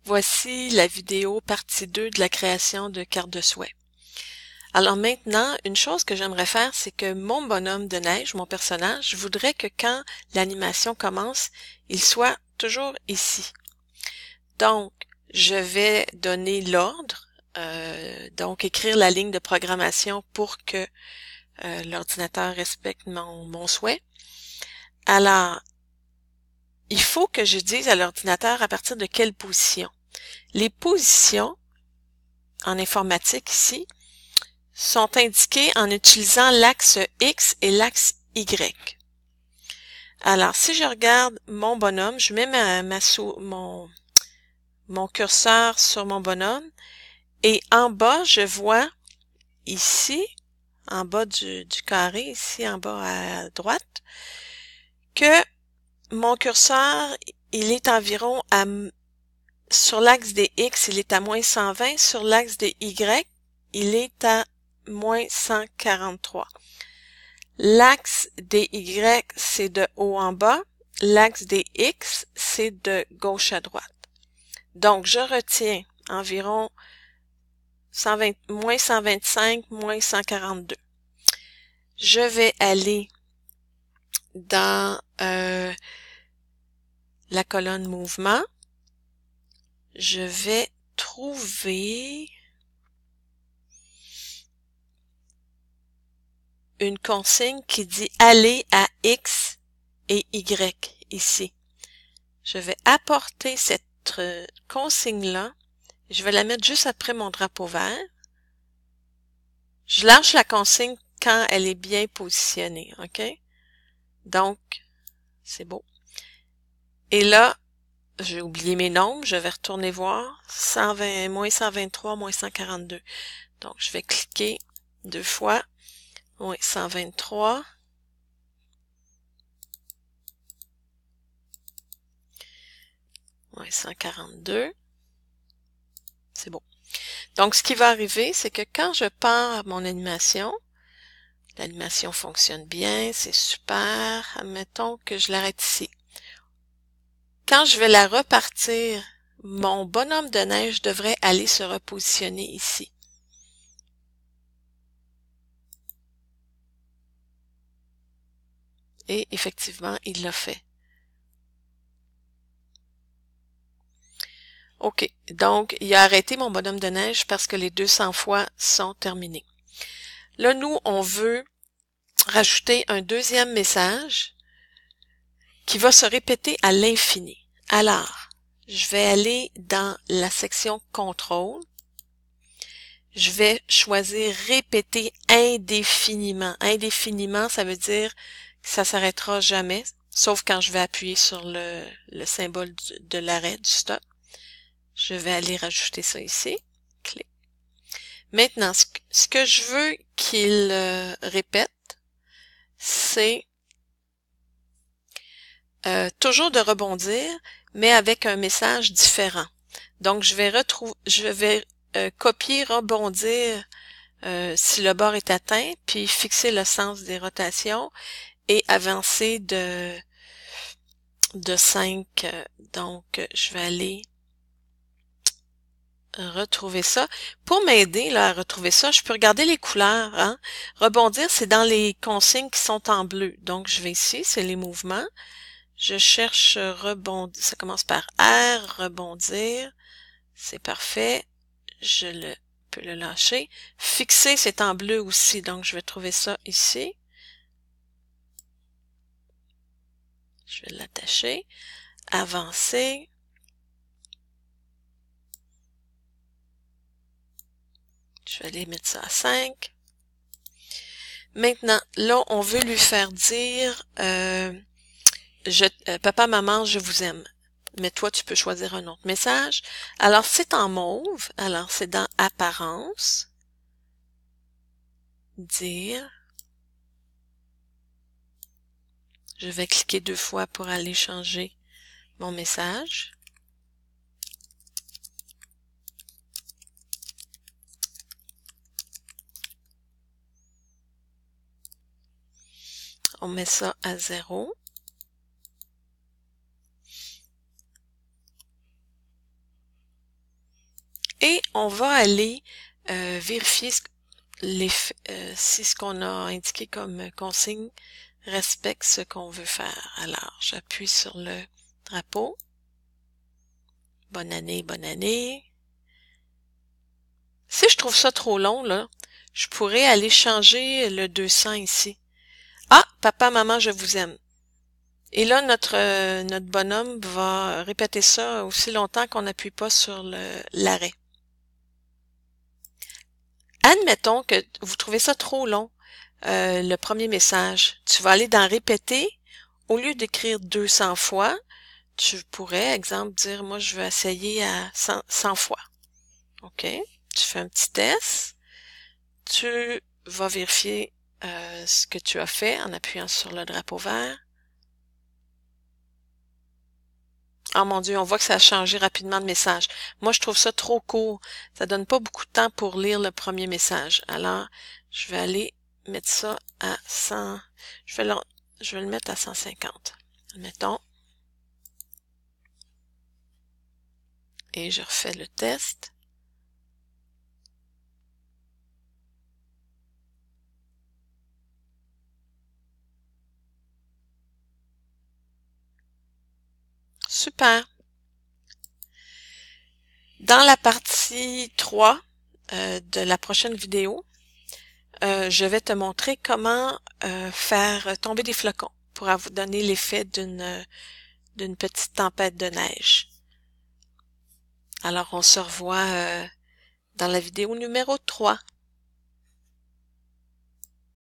Voici la vidéo partie 2 de la création de cartes de souhait. Alors maintenant, une chose que j'aimerais faire, c'est que mon bonhomme de neige, mon personnage, je voudrais que quand l'animation commence, il soit toujours ici. Donc, je vais donner l'ordre, donc écrire la ligne de programmation pour que l'ordinateur respecte mon souhait. Alors, il faut que je dise à l'ordinateur à partir de quelle position. Les positions en informatique ici sont indiquées en utilisant l'axe X et l'axe Y. Alors, si je regarde mon bonhomme, je mets mon curseur sur mon bonhomme et en bas, je vois ici, en bas du carré, ici en bas à droite, que mon curseur, il est environ sur l'axe des X, il est à moins 120. Sur l'axe des Y, il est à moins 143. L'axe des Y, c'est de haut en bas. L'axe des X, c'est de gauche à droite. Donc, je retiens environ moins 125, moins 142. Je vais aller dans la colonne mouvement. Je vais trouver une consigne qui dit aller à X et Y ici. Je vais apporter cette consigne-là. Je vais la mettre juste après mon drapeau vert. Je lâche la consigne quand elle est bien positionnée, OK? Donc, c'est beau. Et là, j'ai oublié mes nombres, je vais retourner voir. 120, moins 123, moins 142. Donc, je vais cliquer 2 fois. Moins 123. Moins 142. C'est bon. Donc, ce qui va arriver, c'est que quand je pars à mon animation, l'animation fonctionne bien, c'est super. Admettons que je l'arrête ici. Quand je vais la repartir, mon bonhomme de neige devrait aller se repositionner ici. Et effectivement, il l'a fait. OK. Donc, il a arrêté mon bonhomme de neige parce que les 200 fois sont terminés. Là, nous, on veut rajouter un deuxième message qui va se répéter à l'infini. Alors, je vais aller dans la section contrôle. Je vais choisir répéter indéfiniment. Indéfiniment, ça veut dire que ça s'arrêtera jamais, sauf quand je vais appuyer sur le symbole de l'arrêt, du stop. Je vais aller rajouter ça ici. Clic. Maintenant, ce que je veux qu'il répète, c'est toujours de rebondir, mais avec un message différent. Donc, je vais copier, rebondir si le bord est atteint, puis fixer le sens des rotations et avancer de 5. Donc, je vais aller retrouver ça. Pour m'aider là à retrouver ça, je peux regarder les couleurs. Hein? Rebondir, c'est dans les consignes qui sont en bleu. Donc, je vais ici, c'est les mouvements. Je cherche rebondir. Ça commence par R, rebondir. C'est parfait. Je peux le lâcher. Fixer, c'est en bleu aussi. Donc, je vais trouver ça ici. Je vais l'attacher. Avancer. Je vais aller mettre ça à 5. Maintenant, là, on veut lui faire dire papa, maman, je vous aime. Mais toi, tu peux choisir un autre message. Alors, c'est en mauve. Alors, c'est dans Apparence. Dire. Je vais cliquer 2 fois pour aller changer mon message. On met ça à 0. Et on va aller vérifier si ce qu'on a indiqué comme consigne respecte ce qu'on veut faire. Alors, j'appuie sur le drapeau. Bonne année, bonne année. Si je trouve ça trop long, là, je pourrais aller changer le 200 ici. Ah, papa, maman, je vous aime. Et là, notre bonhomme va répéter ça aussi longtemps qu'on n'appuie pas sur l'arrêt. Admettons que vous trouvez ça trop long, le premier message. Tu vas aller dans répéter. Au lieu d'écrire 200 fois, tu pourrais, exemple, dire, moi, je veux essayer à 100 fois. OK? Tu fais un petit test. Tu vas vérifier ce que tu as fait en appuyant sur le drapeau vert. Oh mon Dieu, on voit que ça a changé rapidement de message. Moi, je trouve ça trop court. Ça donne pas beaucoup de temps pour lire le premier message. Alors, je vais aller mettre ça à 100. Je vais le mettre à 150. Mettons. Et je refais le test. Super. Dans la partie 3 de la prochaine vidéo, je vais te montrer comment faire tomber des flocons pour vous donner l'effet d'une petite tempête de neige. Alors, on se revoit dans la vidéo numéro 3.